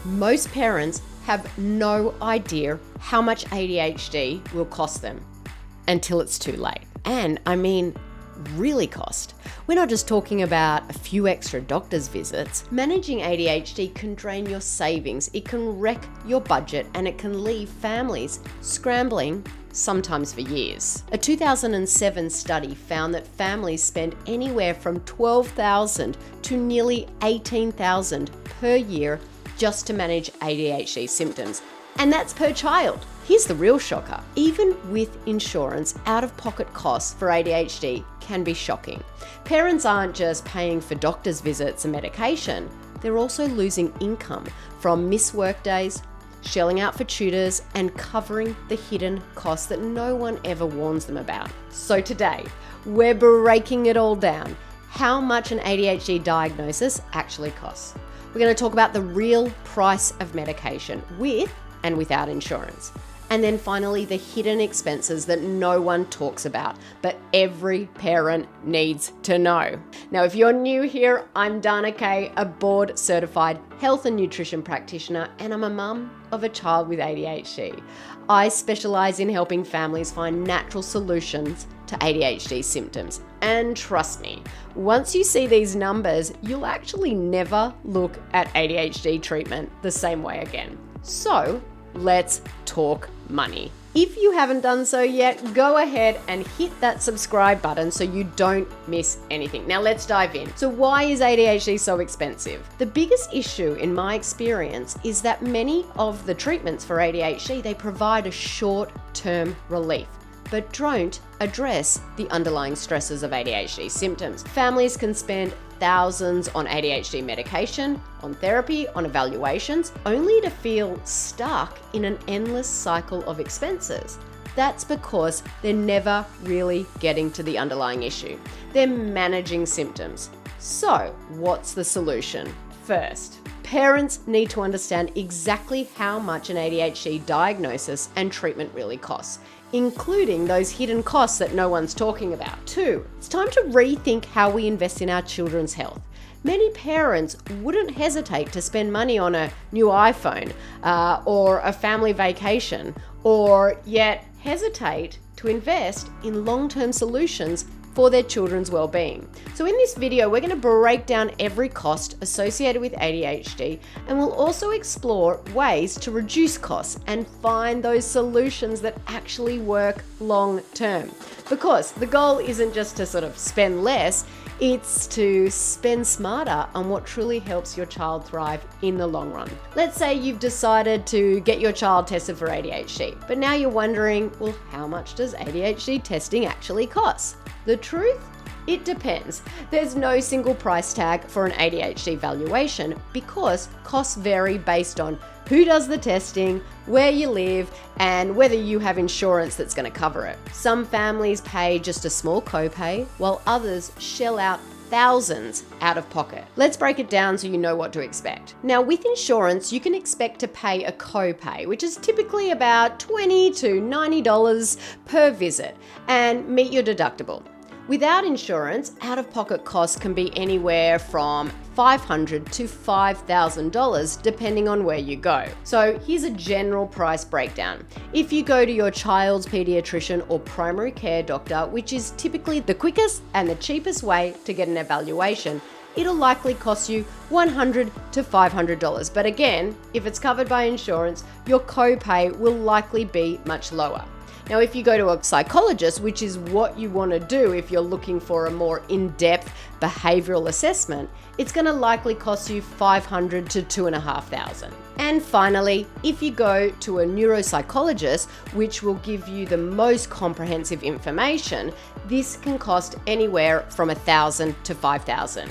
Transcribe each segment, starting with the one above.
Most parents have no idea how much ADHD will cost them until it's too late. And I mean, really cost. We're not just talking about a few extra doctor's visits. Managing ADHD can drain your savings, it can wreck your budget, and it can leave families scrambling, sometimes for years. A 2007 study found that families spend anywhere from $12,000 to nearly $18,000 per year just to manage ADHD symptoms. And that's per child. Here's the real shocker. Even with insurance, out-of-pocket costs for ADHD can be shocking. Parents aren't just paying for doctor's visits and medication, they're also losing income from missed work days, shelling out for tutors, and covering the hidden costs that no one ever warns them about. So today, we're breaking it all down. How much an ADHD diagnosis actually costs. We're going to talk about the real price of medication with and without insurance. And then finally, the hidden expenses that no one talks about, but every parent needs to know. Now, if you're new here, I'm Dana Kay, a board-certified health and nutrition practitioner, and I'm a mum of a child with ADHD. I specialize in helping families find natural solutions to ADHD symptoms. And trust me, once you see these numbers, you'll actually never look at ADHD treatment the same way again. So, let's talk money. If you haven't done so yet, go ahead and hit that subscribe button so you don't miss anything. Now let's dive in. So why is ADHD so expensive? The biggest issue in my experience is that many of the treatments for ADHD, they provide a short-term relief, but don't address the underlying stresses of ADHD symptoms. Families can spend thousands on ADHD medication, on therapy, on evaluations, only to feel stuck in an endless cycle of expenses. That's because they're never really getting to the underlying issue. They're managing symptoms. So, what's the solution? First, parents need to understand exactly how much an ADHD diagnosis and treatment really costs, including those hidden costs that no one's talking about. 2, it's time to rethink how we invest in our children's health. Many parents wouldn't hesitate to spend money on a new iPhone or a family vacation, or yet hesitate to invest in long-term solutions for their children's well-being. So in this video, we're going to break down every cost associated with ADHD, and we'll also explore ways to reduce costs and find those solutions that actually work long-term. Because the goal isn't just to sort of spend less, it's to spend smarter on what truly helps your child thrive in the long run. Let's say you've decided to get your child tested for ADHD, but now you're wondering, well, how much does ADHD testing actually cost? The truth? It depends. There's no single price tag for an ADHD evaluation because costs vary based on who does the testing, where you live, and whether you have insurance that's going to cover it. Some families pay just a small copay, while others shell out thousands out of pocket. Let's break it down so you know what to expect. Now, with insurance, you can expect to pay a copay, which is typically about $20 to $90 per visit, and meet your deductible. Without insurance, out-of-pocket costs can be anywhere from $500 to $5,000 depending on where you go. So here's a general price breakdown. If you go to your child's pediatrician or primary care doctor, which is typically the quickest and the cheapest way to get an evaluation, it'll likely cost you $100 to $500. But again, if it's covered by insurance, your copay will likely be much lower. Now, if you go to a psychologist, which is what you want to do if you're looking for a more in-depth behavioral assessment, it's going to likely cost you $500 to $2,500. And finally, if you go to a neuropsychologist, which will give you the most comprehensive information, this can cost anywhere from $1,000 to $5,000.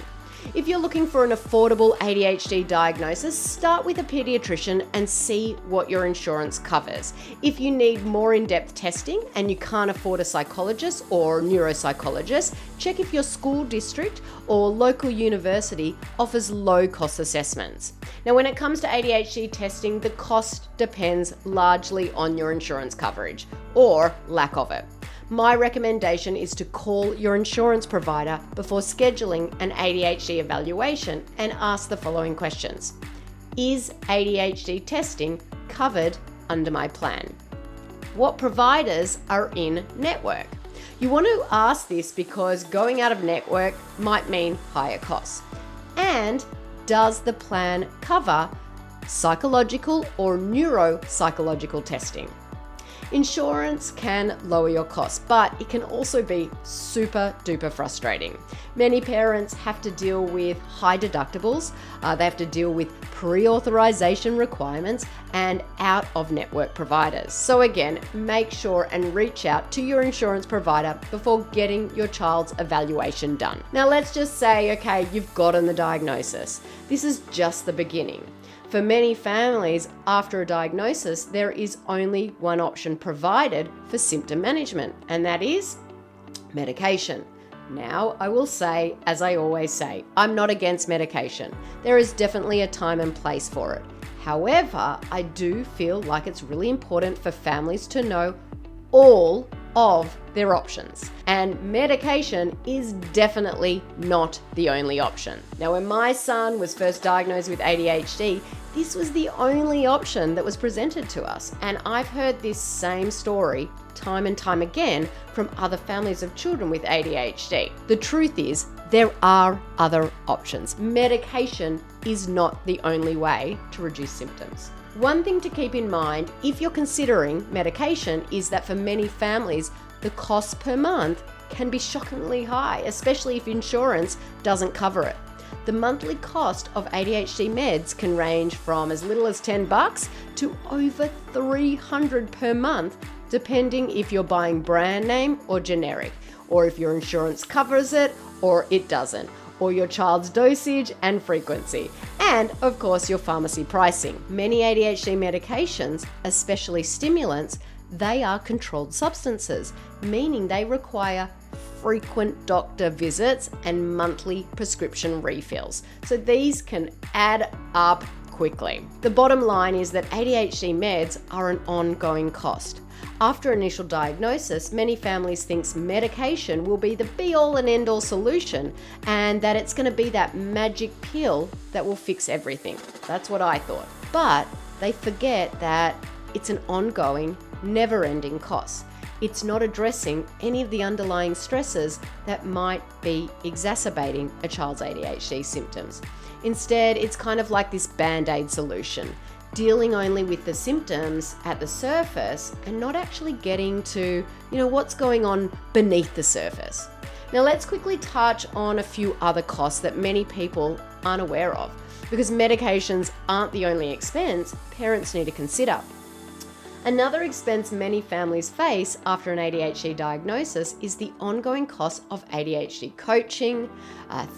If you're looking for an affordable ADHD diagnosis, start with a pediatrician and see what your insurance covers. If you need more in-depth testing and you can't afford a psychologist or neuropsychologist, check if your school district or local university offers low-cost assessments. Now, when it comes to ADHD testing, the cost depends largely on your insurance coverage or lack of it. My recommendation is to call your insurance provider before scheduling an ADHD evaluation and ask the following questions. is ADHD testing covered under my plan? What providers are in network? You want to ask this because going out of network might mean higher costs. And does the plan cover psychological or neuropsychological testing? Insurance can lower your costs, but it can also be super duper frustrating. Many parents have to deal with high deductibles, they have to deal with pre-authorization requirements and out-of-network providers. So again, make sure and reach out to your insurance provider before getting your child's evaluation done. Now let's just say, okay, you've gotten the diagnosis. This is just the beginning. For many families, after a diagnosis, there is only one option provided for symptom management, and that is medication. Now, I will say, as I always say, I'm not against medication. There is definitely a time and place for it. However, I do feel like it's really important for families to know all of their options. And medication is definitely not the only option. Now, when my son was first diagnosed with ADHD, this was the only option that was presented to us. And I've heard this same story time and time again from other families of children with ADHD. The truth is, there are other options. Medication is not the only way to reduce symptoms. One thing to keep in mind if you're considering medication is that for many families, the cost per month can be shockingly high, especially if insurance doesn't cover it. The monthly cost of ADHD meds can range from as little as $10 to over $300 per month, depending if you're buying brand name or generic, or if your insurance covers it or it doesn't, or your child's dosage and frequency, and of course your pharmacy pricing. Many ADHD medications, especially stimulants, they are controlled substances, meaning they require frequent doctor visits and monthly prescription refills. So these can add up quickly. The bottom line is that ADHD meds are an ongoing cost. After initial diagnosis, many families think medication will be the be-all and end-all solution and that it's going to be that magic pill that will fix everything. That's what I thought. But they forget that it's an ongoing, never-ending cost. It's not addressing any of the underlying stresses that might be exacerbating a child's ADHD symptoms. Instead, it's kind of like this band-aid solution, dealing only with the symptoms at the surface and not actually getting to, what's going on beneath the surface. Now let's quickly touch on a few other costs that many people aren't aware of, because medications aren't the only expense parents need to consider. Another expense many families face after an ADHD diagnosis is the ongoing cost of ADHD coaching,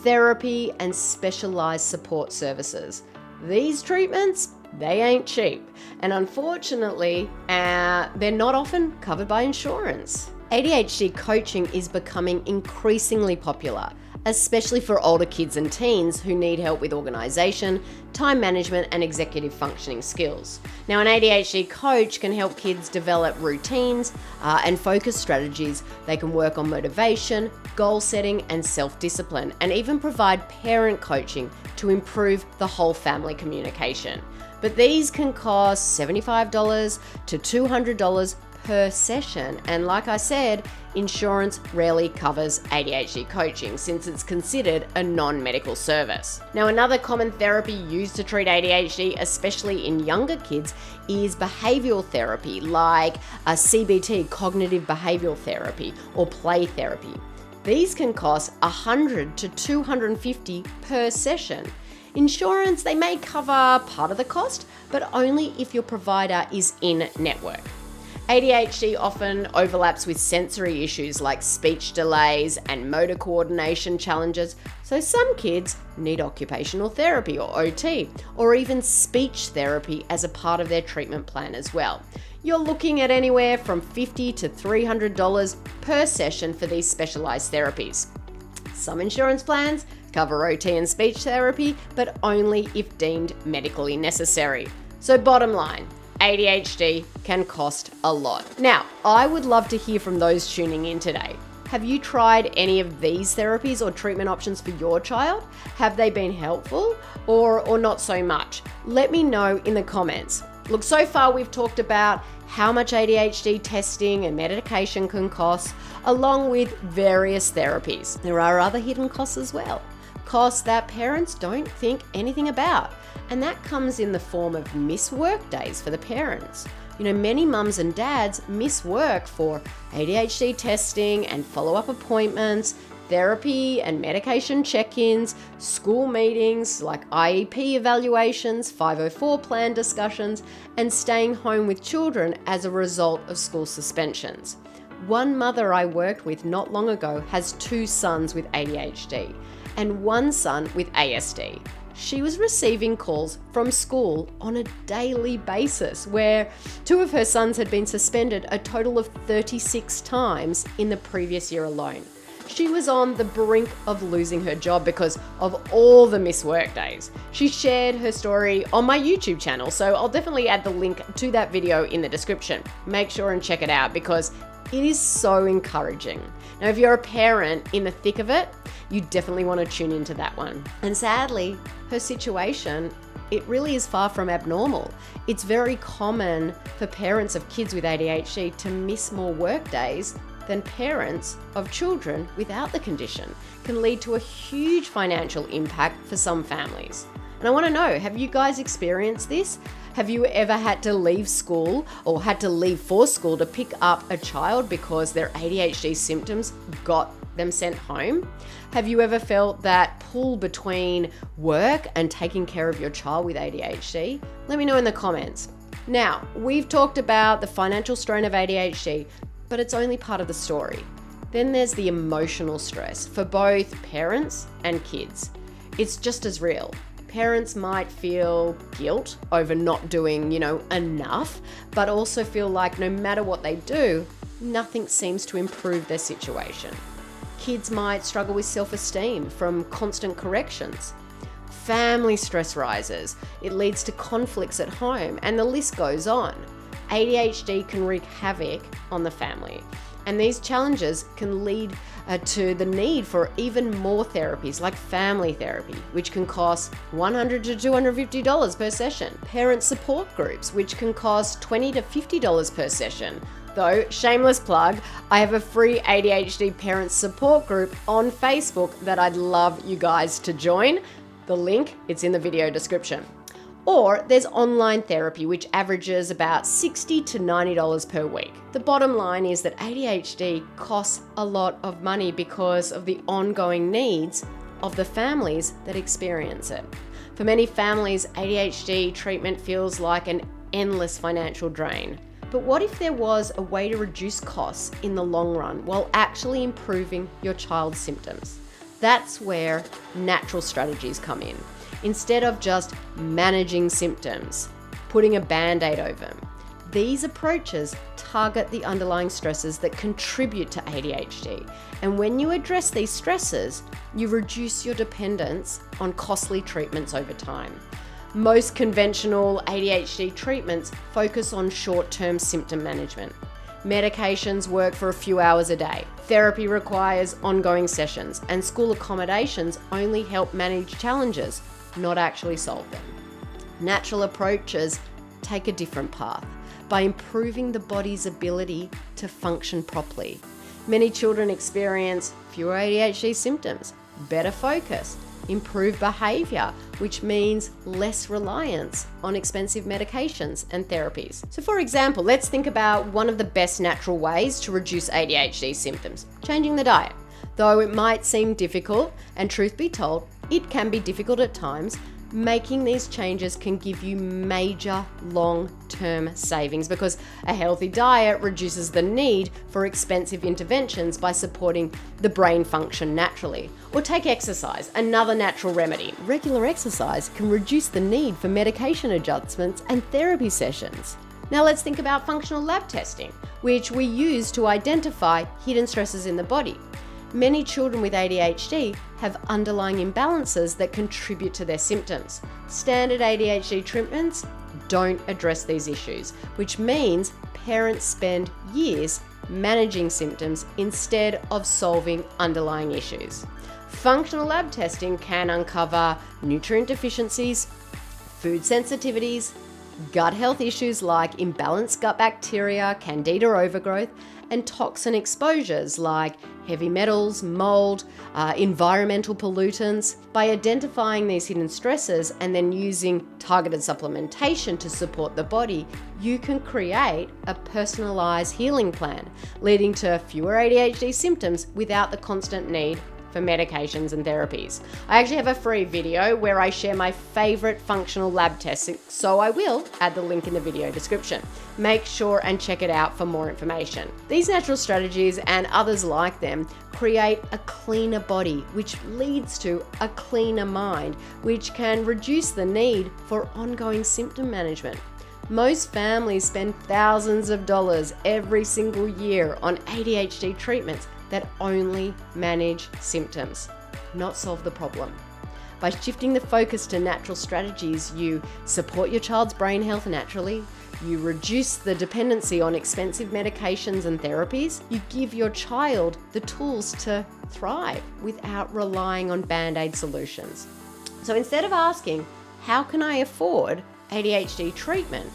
therapy, and specialized support services. These treatments, they ain't cheap, and unfortunately, they're not often covered by insurance. ADHD coaching is becoming increasingly popular, especially for older kids and teens who need help with organization, time management, and executive functioning skills. Now, an ADHD coach can help kids develop routines and focus strategies. They can work on motivation, goal setting, and self-discipline, and even provide parent coaching to improve the whole family communication. But these can cost $75 to $200 per session. And like I said, insurance rarely covers ADHD coaching since it's considered a non-medical service. Now, another common therapy used to treat ADHD, especially in younger kids, is behavioral therapy like a CBT, cognitive behavioral therapy, or play therapy. These can cost $100 to $250 per session. Insurance, they may cover part of the cost, but only if your provider is in network. ADHD often overlaps with sensory issues like speech delays and motor coordination challenges, so some kids need occupational therapy or OT, or even speech therapy as a part of their treatment plan as well. You're looking at anywhere from $50 to $300 per session for these specialized therapies. Some insurance plans cover OT and speech therapy, but only if deemed medically necessary. So bottom line, ADHD can cost a lot. Now, I would love to hear from those tuning in today. Have you tried any of these therapies or treatment options for your child? Have they been helpful or not so much? Let me know in the comments. Look, so far we've talked about how much ADHD testing and medication can cost, along with various therapies. There are other hidden costs as well. Costs that parents don't think anything about. And that comes in the form of missed work days for the parents. Many mums and dads miss work for ADHD testing and follow-up appointments, therapy and medication check-ins, school meetings like IEP evaluations, 504 plan discussions, and staying home with children as a result of school suspensions. One mother I worked with not long ago has 2 sons with ADHD and 1 son with ASD. She was receiving calls from school on a daily basis where 2 of her sons had been suspended a total of 36 times in the previous year alone. She was on the brink of losing her job because of all the missed work days. She shared her story on my YouTube channel, so I'll definitely add the link to that video in the description. Make sure and check it out because it is so encouraging. Now, if you're a parent in the thick of it, you definitely want to tune into that one. And sadly, her situation, it really is far from abnormal. It's very common for parents of kids with ADHD to miss more work days than parents of children without the condition. Can lead to a huge financial impact for some families. And I want to know, have you guys experienced this? Have you ever had to leave school or had to leave for school to pick up a child because their ADHD symptoms got them sent home? Have you ever felt that pull between work and taking care of your child with ADHD? Let me know in the comments. Now, we've talked about the financial strain of ADHD, but it's only part of the story. Then there's the emotional stress for both parents and kids. It's just as real. Parents might feel guilt over not doing, enough, but also feel like no matter what they do, nothing seems to improve their situation. Kids might struggle with self-esteem from constant corrections. Family stress rises. It leads to conflicts at home, and the list goes on. ADHD can wreak havoc on the family. And these challenges can lead to the need for even more therapies like family therapy, which can cost $100 to $250 per session. Parent support groups, which can cost $20 to $50 per session. Though, shameless plug, I have a free ADHD parent support group on Facebook that I'd love you guys to join. The link, it's in the video description. Or there's online therapy, which averages about $60 to $90 per week. The bottom line is that ADHD costs a lot of money because of the ongoing needs of the families that experience it. For many families, ADHD treatment feels like an endless financial drain. But what if there was a way to reduce costs in the long run while actually improving your child's symptoms? That's where natural strategies come in. Instead of just managing symptoms, putting a band-aid over them, these approaches target the underlying stresses that contribute to ADHD. And when you address these stresses, you reduce your dependence on costly treatments over time. Most conventional ADHD treatments focus on short-term symptom management. Medications work for a few hours a day. Therapy requires ongoing sessions, and school accommodations only help manage challenges, not actually solve them. Natural approaches take a different path by improving the body's ability to function properly. Many children experience fewer ADHD symptoms, better focus, improved behavior, which means less reliance on expensive medications and therapies. So for example, let's think about one of the best natural ways to reduce ADHD symptoms, changing the diet. Though it might seem difficult, and truth be told, it can be difficult at times, making these changes can give you major long-term savings because a healthy diet reduces the need for expensive interventions by supporting the brain function naturally. Or take exercise, another natural remedy. Regular exercise can reduce the need for medication adjustments and therapy sessions. Now let's think about functional lab testing, which we use to identify hidden stresses in the body. Many children with ADHD have underlying imbalances that contribute to their symptoms. Standard ADHD treatments don't address these issues, which means parents spend years managing symptoms instead of solving underlying issues. Functional lab testing can uncover nutrient deficiencies, food sensitivities, gut health issues like imbalanced gut bacteria, candida overgrowth, and toxin exposures like heavy metals, mold, environmental pollutants. By identifying these hidden stressors and then using targeted supplementation to support the body, you can create a personalized healing plan, leading to fewer ADHD symptoms without the constant need for medications and therapies. I actually have a free video where I share my favorite functional lab tests, so I will add the link in the video description. Make sure and check it out for more information. These natural strategies and others like them create a cleaner body, which leads to a cleaner mind, which can reduce the need for ongoing symptom management. Most families spend thousands of dollars every single year on ADHD treatments that only manage symptoms, not solve the problem. By shifting the focus to natural strategies, you support your child's brain health naturally, you reduce the dependency on expensive medications and therapies, you give your child the tools to thrive without relying on band-aid solutions. So instead of asking, how can I afford ADHD treatment?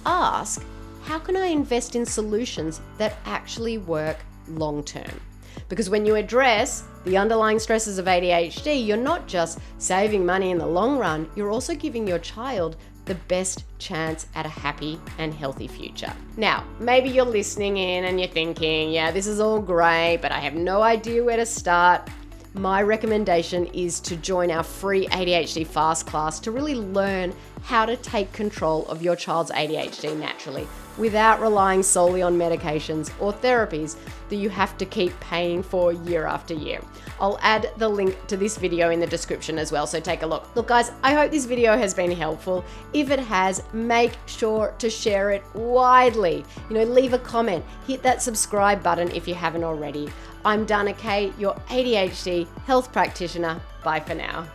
Ask, how can I invest in solutions that actually work long-term? Because when you address the underlying stresses of ADHD, you're not just saving money in the long run, you're also giving your child the best chance at a happy and healthy future. Now, maybe you're listening in and you're thinking, yeah, this is all great, but I have no idea where to start. My recommendation is to join our free ADHD Fast class to really learn how to take control of your child's ADHD naturally without relying solely on medications or therapies that you have to keep paying for year after year. I'll add the link to this video in the description as well, so take a look. Look guys, I hope this video has been helpful. If it has, make sure to share it widely. Leave a comment, hit that subscribe button if you haven't already. I'm Dana Kay, your ADHD health practitioner. Bye for now.